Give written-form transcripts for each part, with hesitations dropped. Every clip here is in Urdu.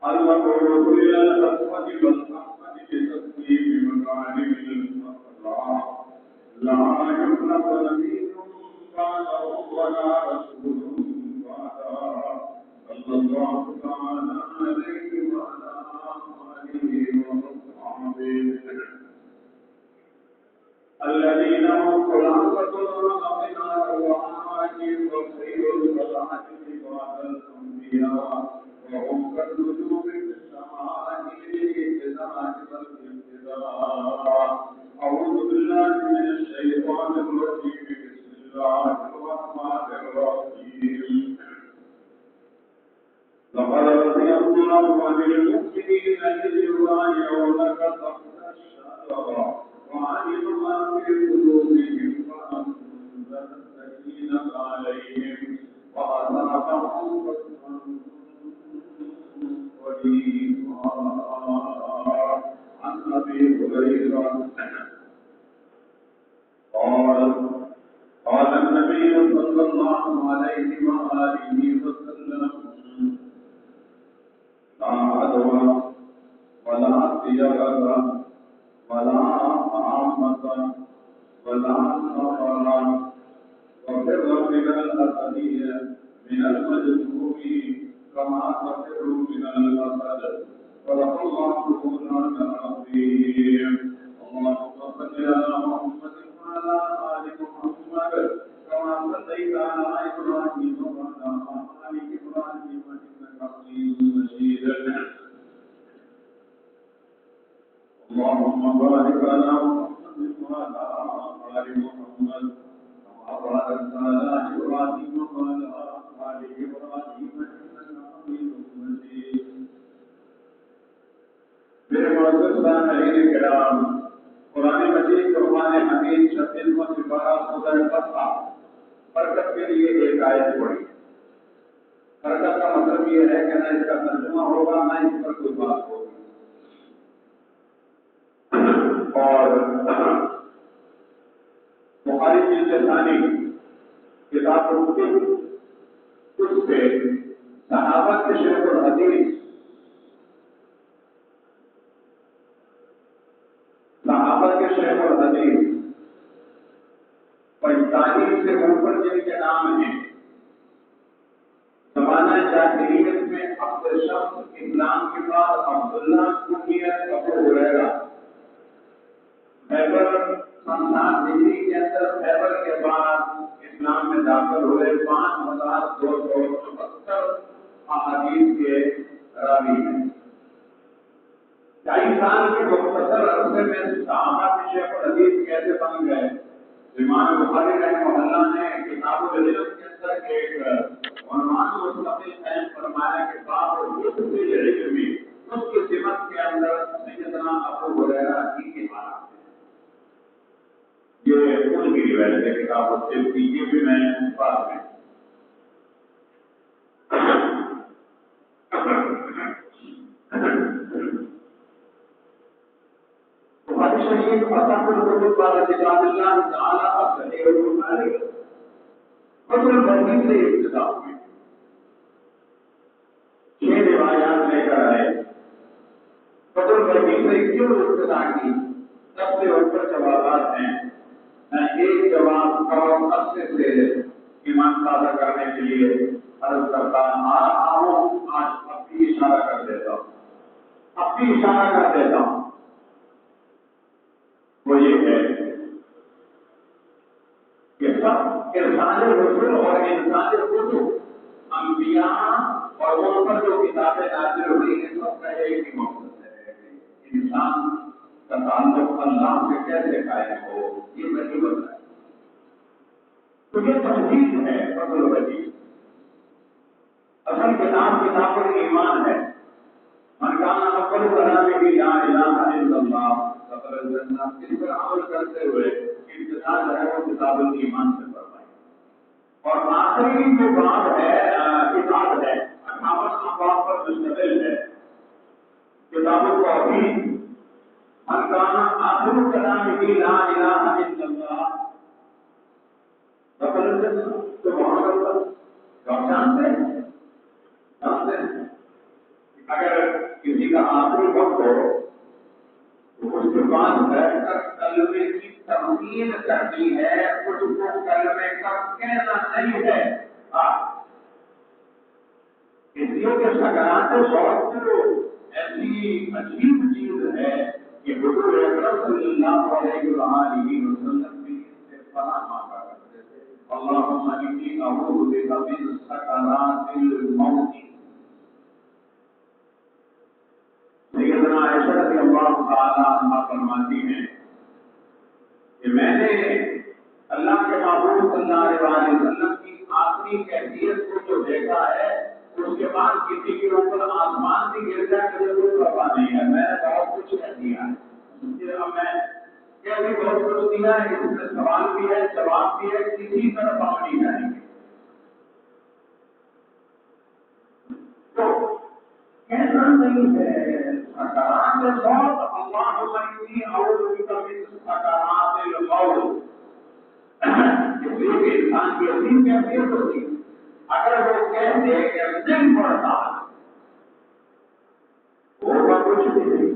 المبعوث إلى الأسود والأحمد بتسليم مكارم الأخلاق لا يخلق نبي بعده ولا رسول بعده صلى الله تعالى عليه وعلى آله وصحبه الذين هم خلاصة الأنبياء والعاجل وخير الصلاة بعد الأنبياء وهم كالنجوم في السماء للابتداء والابتداء. أعوذ بالله من الشيطان الرجيم بسم الله الرحمن الرحيم. لقد رضي الله عن المؤمنين إذ يبايعونك تحت الشجرة وعلم ما في قلوبهم فأنزل السكينة عليهم وأثابهم فتحا قريبا. عن أبي هريرة قال النبي صلى الله عليه وآله وسلم لا عدوى ولا طيرة ولا عامة ولا سفر وفر من الأسدية من المجذوب كما تفر من الأسد صدق الله مولانا العظيم. اللهم صل على محمد وعلى آل محمد كما صليت على إبراهيم وعلى آل إبراهيم إنك حميد مجيد. اللهم بارك على محمد وعلى آل محمد كما باركت على إبراهيم وعلى آل إبراهيم إنك حميد مجيد. میرے معزز سامعین کرام، قرآن مجید فرمان حمید 36واں سپارہ سورہ فتح برکت کے لیے ایک آیت پڑھی. برکت کا مطلب یہ ہے کہ نہ اس کا ترجمہ ہوگا نہ اس پر کوئی بات ہوگی. اور بخاری جلد ثانی کتاب الفقہ اس سے صحابہ کے شیخ الحدیث تاریخ سے اوپر جن کے نام ہیں، زمانہ جاہلیت میں عبد شمس، اسلام کے بعد عبداللہ، کنیت ابو ہریرہ. خیبر ہجری کے اندر خیبر کے بعد اسلام میں داخل ہوئے. 5274 احادیث کے راوی ہیں. 2.5 سال کے مختصر عرصے میں صحابہ کے شیخ الحدیث کیسے بن گئے؟ امام بخاری رحمہ اللہ نے کتاب العلم کے اندر ایک عنوان مستقل قائم فرمایا کہ باب الحسن العلم، اس کی سمت کے اندر سیدنا ابو ہریرہ کی عبارت ہے. یہ ان کی روایت ہے کتاب العلم کی. یہ بھی میں بعد میں شریف فتح القلوب والا کتاب اللہ تعالی صحیح البخاری فتح الباری سے ابتدا ہوئی. 6 روایات لے کر آئے. فتح الباری سے کیوں ابتدا کی؟ سب سے اوپر جوابات ہیں. میں ایک جواب اور عرصے سے ایمان تازہ کرنے کے لیے عرض کرتا ہوں. آج اب بھی اشارہ کر دیتا ہوں. وہ یہ ہے کہ سب ارسال رسول اور انسان کتب، انبیاء اور ان پر جو کتابیں نازل ہوئی ہیں، سب کا ایک ہی مقصد ہے کہ انسان کا تعلق اللہ سے کیسے قائم ہو. یہ وہی بتایا. تو یہ تحقیق ہے فضل وجیب. اصل کتاب الایمان ہے. من کان اول کلامہ لا الہ الا اللہ دخل الجنہ. اس پر عمل کرتے ہوئے ابتدا جو ہے وہ کتاب الایمان سے فرمائی. اور آخری جو باب ہے کتاب ہے 58 ابواب پر مشتمل ہے کتاب التوحید. من کان آخر کلامہ لا الہ الا اللہ دخل الجنہ. سبحان اللہ. آپ جانتے ہیں اگر پاس بیٹھ کر کلمے کی تمکین کرنی ہے، اس کو کلمے کا کہنا نہیں ہے۔ اس لیے کہ سکرات موت ایسی عجیب چیز ہے کہ حضور اکرم صلی اللہ علیہ وآلہ وسلم بھی اس سے پناہ مانگا کرتے تھے، اللہم انی اعوذ بک من سکرات الموت۔ سیدنا عائشہ رضی اللہ تعالی عنہا فرماتی ہیں کہ میں نے اللہ کے محبوب صلی اللہ علیہ وسلم کی آخری کیفیت کو جو دیکھا ہے، اس کے بعد کسی کے اوپر آسمان بھی گر جائے مجھے کوئی پرواہ نہیں ہے، میں نے بہت کچھ کہہ دیا ہے، اب میں کہہ بھی بہت کچھ دیا ہے، اس میں سوال بھی ہے، جواب بھی ہے، کسی طرف ہم نہیں جائیں گے۔ تو کہنا نہیں ہے سکرات الموت، اللہم انی اعوذ بک من سکرات الموت، اس لیے کہ انسان کی عظیم کیفیت ہوتی ہے، اگر وہ کہہ دے کہ دن پڑتا ہوگا کچھ بھی نہیں،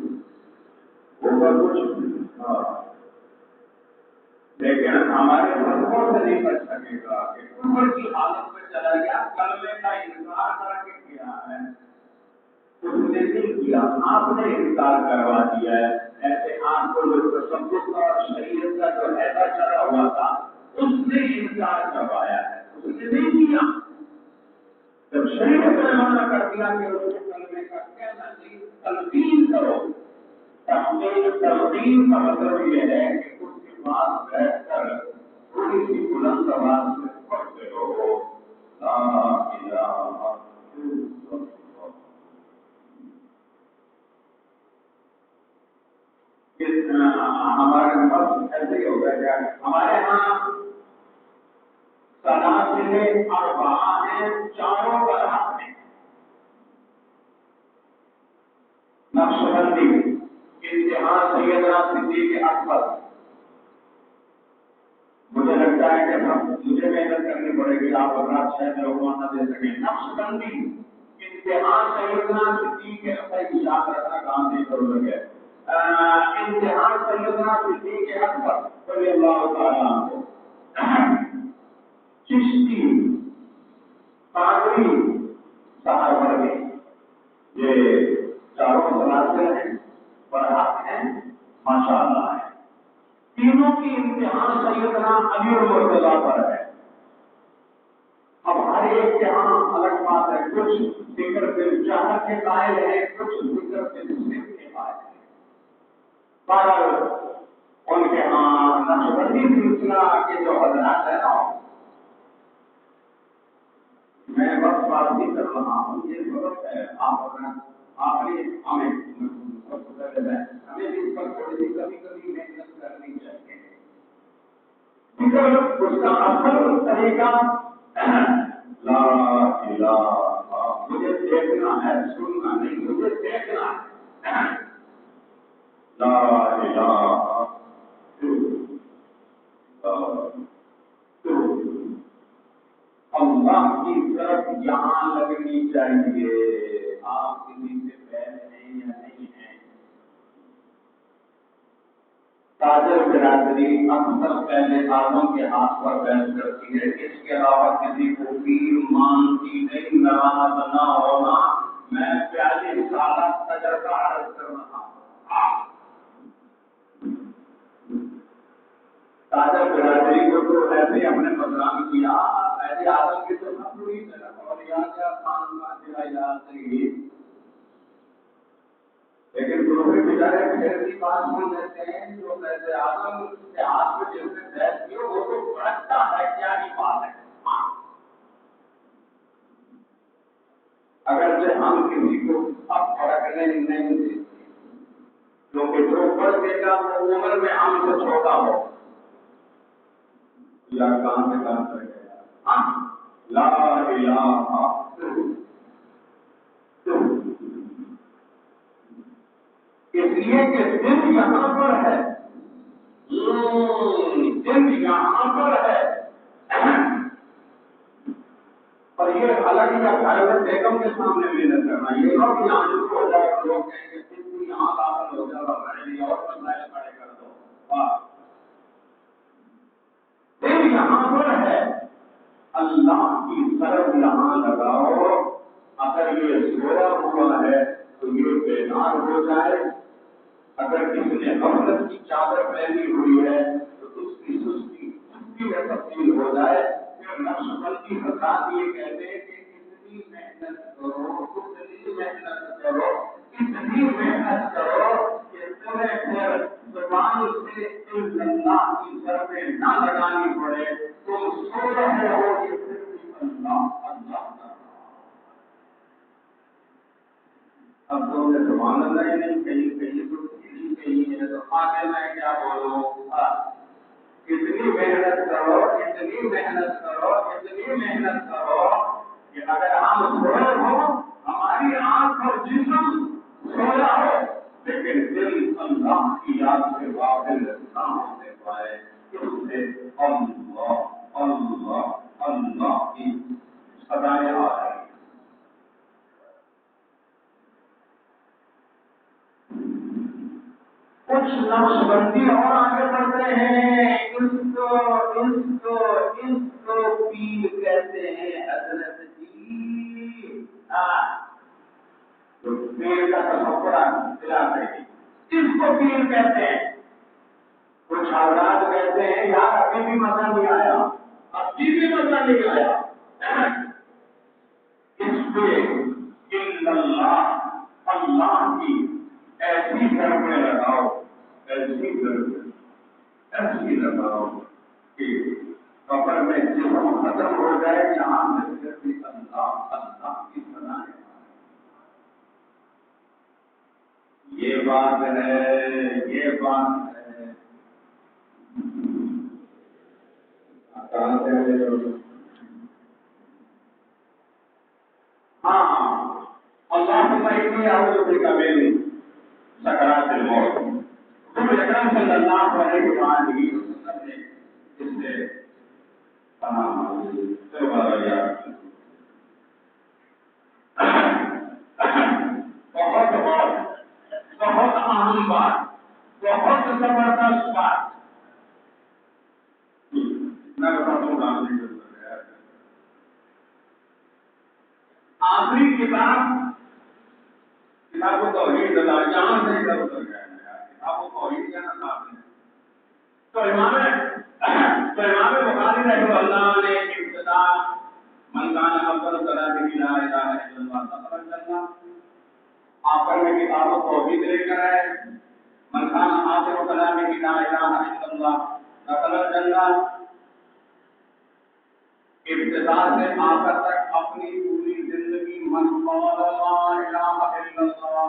ہوگا کچھ بھی نہیں، لیکن ہمارے مذہبوں سے نہیں بچ سکے گا کہ کفر کی حالت میں چلا گیا، کلمے کا انکار کر کے کیا ہے، اس نے نہیں کیا، آپ نے انکار کروا دیا ہے۔ ایسے آپ کو جو تصوف اور شریعت کا جو ایسا چلا ہوا تھا، اس نے انکار کروایا ہے، اس نے نہیں کیا۔ جب شریعت نے منع کر دیا کہ اس کو کلمے کا کہنا نہیں، تلقین کرو۔ تلقین کا مطلب یہ ہے کہ اس کے پاس بیٹھ کر تھوڑی سی بلند آواز میں پڑھتے رہو، لا الہ الا اللہ۔ ہمارے پاس ایسے ہی ہوگا کیا؟ ہمارے یہاں سلاسل اربعہ ہیں، چاروں برات ہیں، نقشبندی، انتہا سیدنا صدیق اکبر۔ مجھے لگتا ہے کہ مجھے محنت کرنی پڑے گی، آپ حضرات شاید لوگوں نہ دے سکیں۔ نقشبندی، انتہا سیدنا صدیق اکبر، یاد رکھنا کام نہیں کرو گے، انتہا سیدنا صدیق اکبر رضی اللہ تعالیٰ عنہ۔ چشتی، قادری، سہروردی، یہ چاروں سلاسل ہیں، برحق ہیں، ماشاءاللہ ہیں۔ تینوں کی امتحان سیدنا علی المرتضیٰ پر ہے۔ اب ہر ایک کے ہاں الگ بات ہے، کچھ ذکر بالجہر کے قائل ہے، کچھ ذکر بالسر کے قائل ہے۔ پر ان کے ہاں نقشبندی سلسلہ کے جو حضرات ہیں نا، میں وقت بات نہیں کر رہا ہوں، یہ سبق ہے، آپ نے ہمیں بھی اس پر تھوڑی سی کبھی کبھی محنت کرنی چاہیے۔ اس کا اصل طریقہ لا الہ، مجھے دیکھنا ہے، سننا نہیں، مجھے دیکھنا ہے، لا الہ اللہ کی طرف یہاں لگنی چاہیے۔ آپ کسی سے بحث ہیں یا نہیں ہیں؟ تاجر برادری اکثر پہلے آدم کے ہاتھ پر بحث کرتی ہے، اس کے علاوہ کسی کو پیر مانتی نہیں، ناراض نہ ہونا، میں 42 سالہ تجربہ عرض کر رہا ہوں۔ تاجر برادری کو تو ایسے اپنے بدنام کیا، ایسے آدم کی تو سب پوری طرح اور یاد لیکن دوسرے بیچارے پھر بھی بات سن لیتے ہیں، جو ایسے آدم کے ہاتھ میں جس نے بحث کی وہ تو بھٹکتا ہے، کیا ہی بات ہے۔ اگرچہ ہم کسی کو اب بھڑکنے نہیں دیتے، کیونکہ جو بڑھ دے گا وہ عمر میں ہم سے چھوٹا ہو یا کام سے کام کر گیا۔ لا الہ، اس لیے کہ دل یہاں پر ہے، دل یہاں پر ہے، اور یہ الگ یا گھر میں بیگم کے سامنے محنت کرنا، یہ لوگ یہاں جو ہو جائے لوگ کہیں گے دل یہاں بند ہو جاؤ ہمارے لیے اور مسائل کھڑے کر دو. واہ یہاں پر ہے اللہ کی طرف یہاں لگاؤ. اگر یہ سویا ہوا ہے تو یہ بیدار ہو جائے. اگر کسی نے غفلت کی چادر پہنی ہوئی ہے تو اس کی سستی میں تبدیل ہو جائے. پھر نقش بندی حضرات یہ کہتے ہیں کہ اتنی محنت کرو کہ تمہیں پھر زبان سے اللہ کی طرف نہ لگانی پڑے. تم سو رہے ہو یہ صرف اللہ اللہ کا. اب تو میں زبان اللہ نہیں کہیں تو کہیں ہے تو آگے میں کیا بولوں. اتنی محنت کرو کہ اگر ہم سوئے ہو ہماری آنکھ اور جسم سویا ہو لیکن دل اللہ کی یاد سے غافل نہ ہونے پائے. اس سے اللہ اللہ اللہ کی صدائیں آ رہی. کچھ نقش بندی اور آگے بڑھتے ہیں. اس کو پیر کہتے ہیں حضرت جی. تو پیر کا تصور دلاتے ہیں. اس کو پیر کہتے ہیں. کچھ حضرات کہتے ہیں یار ابھی بھی مزہ نہیں آیا. اس پہ اللہ کی ایسی ضربیں لگاؤ کہ قبر میں جسم ختم ہو جائے جہاں سے صرف اللہ اللہ کی صدائیں. یہ بات ہے. ہاں اللہ کی کبھی سکرات الموت رسول اکرم صلی اللہ علیہ وسلم نے اس سے بہت اہم بات, بہت زبردست بات میں بتاتا ہوں. آخری کتاب و توحید جہاں سے ادھر ادھر گیا کتاب و توحید کہنا چاہتے ہیں. تو امام بخاری رحمہ اللہ نے ابتدا من کان افضل صلاۃ لا الہ الا اللہ دخل الجنہ آخر میں کتاب و توحید لے کر آئے. من کان آخر کلام لا الہ الا اللہ دخل الجنہ. ابتدا سے آخر تک اپنی پوری زندگی من قال لا الہ الا اللہ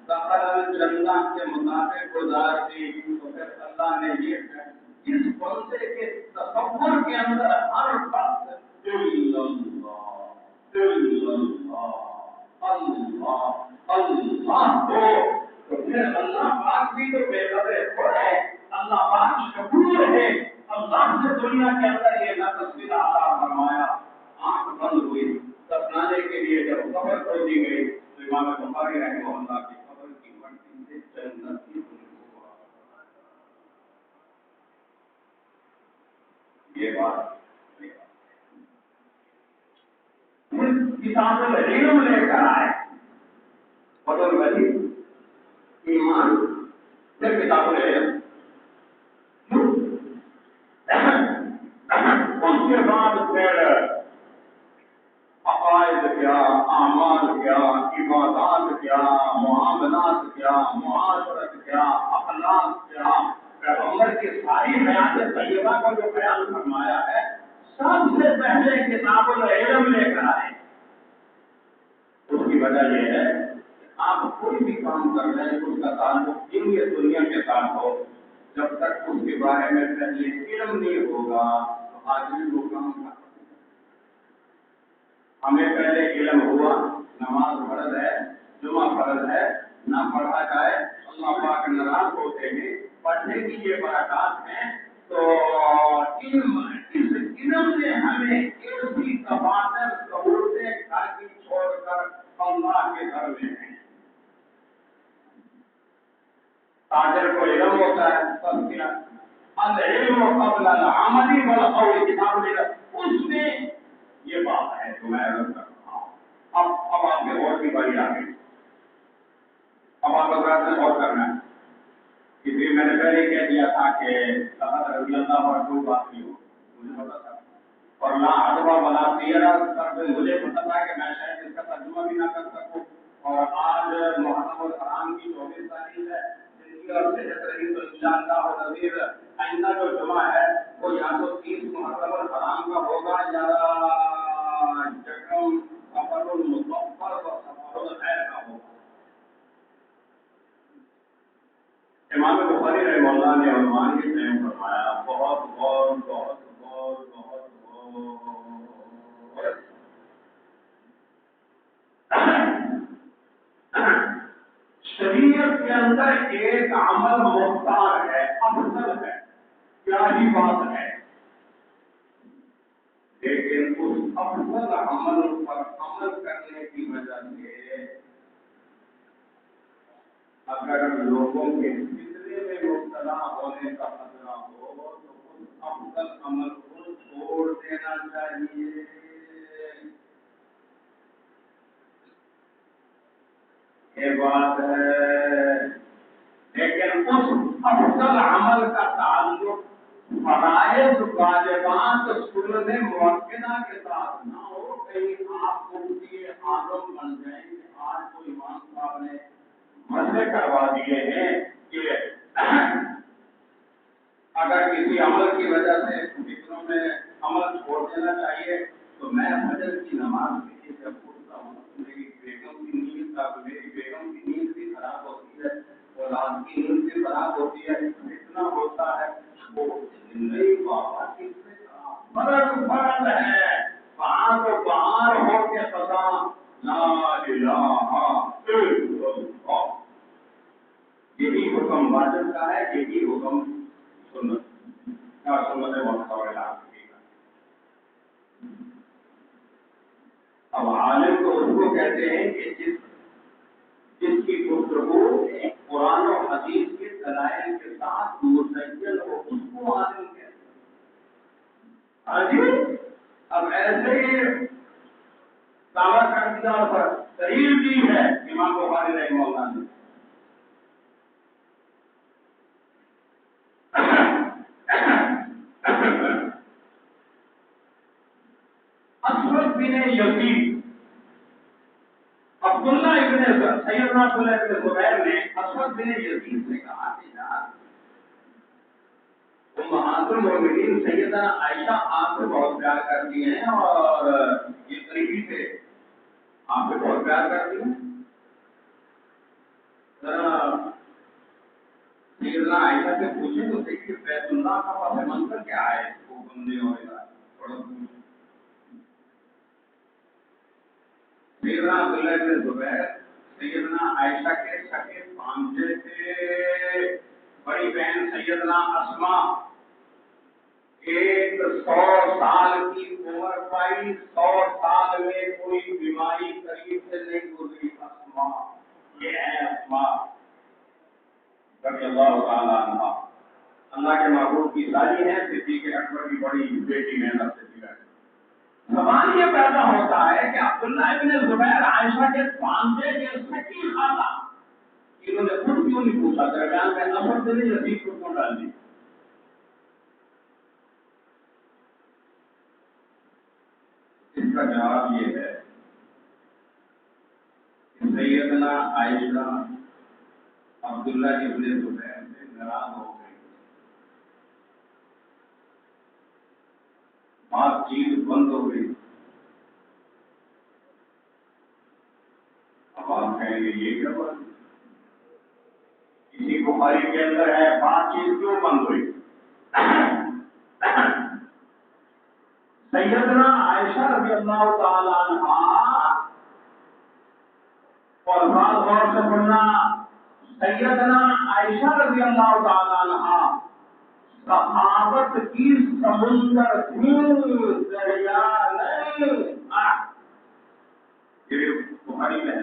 دخل الجنہ کے مطابق گزار دی. تو پھر اللہ نے یہ اس بندے کے تصور کے اندر ہر بات اللہ ہو تو پھر اللہ پاک بھی تو بے قدر ہے. اللہ پاک شکور ہے. اللہ نے دنیا کے اندر یہ تصویر عطا فرمایا. آنکھ بند ہوئی دفنانے کے لیے جب قبر کھودی گئی تو امام بخاری رحمہ اللہ کی قبر کی مٹی سے جنت کی خوشبو. یہ بات کتاب العلم لے کر آئے. بدل ولی ایمان پھر کتاب العلم. اس کے بعد پھر عقائد کیا, اعمال کیا, عبادات کیا, معاملات کیا, معاشرت کیا, اخلاق کیا. پیغمبر کی ساری حیات طیبہ کو جو بیان فرمایا ہے سب سے پہلے کتاب العلم لے کر آئے. اس کی وجہ یہ ہے کہ آپ کوئی بھی کام کر رہے ہیں اس کا تعلق دین یا دنیا کے ساتھ ہو. جب تک اس کے بارے میں پہلے علم نہیں ہوگا تو آدمی وہ کام کر سکتے. ہمیں پہلے علم ہوا نماز فرض ہے, جمعہ فرض ہے, نہ پڑھا جائے اللہ پاک ناراض ہوتے ہیں. پڑھنے کی یہ برکات ہیں. تو اس علم نے ہمیں ایسی تبادل سہولتیں گھر کی چھوڑ کر اللہ کے گھر میں ہیں. حاضر کو علم ہوتا ہے تذکرہ العلم قبل العمل والقول کتاب اس میں یہ بات ہے جو میں عرض کر رہا ہوں. اب آپ کے اور بھی بڑی آ گئی. اب آپ حضرات نے غور کرنا ہے. اس لیے میں نے پہلے کہہ دیا تھا کہ حضرت رضی اللہ عنہ کوئی بات نہیں ہو مجھے پتا تھا اور لا ادبا ولا تیرا مجھے پتا تھا کہ میں شاید اس کا ترجمہ بھی نہ کر سکوں. اور آج محرم الحرام کی 24 تاریخ ہے. زندگی اور صحت رہی تو انشاءاللہ نذیر آئندہ جو جمعہ ہے وہ یا تو 30 محرم الحرام کا ہوگا یا یکم سفر المظفر و سفر الخیر کا ہوگا. امام بخاری رحمہ اللہ نے عنوان کے قائم فرمایا بہت بہت بہت بہت بہت بہت شریعت کے اندر ایک عمل مختار ہے افضل ہے کیا ہی بات ہے لیکن اس افضل عمل پر عمل کرنے کی وجہ سے اگر لوگوں کے فتنے میں مبتلا ہونے کا خطرہ ہو تو اس افضل عمل کو چھوڑ دینا چاہیے. یہ بات ہے لیکن اس افضل عمل کا تعلق فرائض واجبات سنن مؤکدہ کے ساتھ نہ ہو. کہیں آپ مفتی اعظم بن جائیں کہ آج کوئی امام صاحب نے مسئلے کروا دیے ہیں کہ اگر کسی عمل کی وجہ سے فکروں میں عمل چھوڑ دینا چاہیے تو میں فجر کی نماز کے لیے جب اٹھتا ہوں میری بیگم کی نیند بھی خراب ہوتی ہے اور رات کی نیند بھی خراب ہوتی ہے. اتنا ہوتا ہے وہ زندگی بابا کس سے فرض ہے وہاں تو باہر ہو کے سزا لا الہ الا اللہ. یہی حکم واجب کا ہے یہی حکم سنت کا. اب عالم تو اس کو کہتے ہیں کہ جس کی گفتگو قرآن و حدیث کے دلائل کے ساتھ مسجل ہو اس کو عالم کہتے ہیں. ہاں جی اب ایسے ہی دعویٰ کر دیا اور دلیل دی ہے امام بخاری رحمہ اللہ نے. اسود بن یزید عبداللہ ابن سیدنا عبداللہ ابن زبیر نے اسود بن یزید سے کہا کہ یار امہات المومنین سیدنا عائشہ آپ سے بہت پیار کرتی ہیں اور یہ قریبی سے آپ سے بہت پیار کرتی ہیں. سیدنا عائشہ سے پوچھیں تو دیکھیے بیت اللہ کا پس منظر کیا ہے وہ بندے ہوئے سیدنا عبداللہ بن زبیر سیدنا عائشہ کے سکے بھانجے تھے. بڑی بہن سیدنا اسماء 100 سال کی عمر پائی 100 سال میں کوئی بیماری قریب سے نہیں گزری. اسماء یہ ہے اسماء رضی اللہ تعالی عنہ اللہ کے محبوب کی سالی ہے صدیق اکبر کی بڑی بیٹی ہے. سوال یہ پیدا ہوتا ہے کہ عبداللہ ابن زبیر عائشہ کے بھانجے کے سکی خالہ انہوں نے خود کیوں نہیں پوچھا درمیان میں اسود بن یزید کو کیوں ڈال دی. اس کا جواب یہ ہے کہ سیدنا عائشہ عبداللہ ابن زبیر سے ناراض ہو گئی. بات چیت بند ہو گئی. اب آپ کہیں گے یہ کیا بات اسی بخاری کے اندر ہے بات چیت کیوں بند ہوئی. سیدنا عائشہ رضی اللہ تعالی عنہ اور بات غور سے سننا سیدنا عائشہ رضی اللہ تعالی عنہ صحابت کی سمندر تھی دریا نہیں. یہ بخاری میں ہے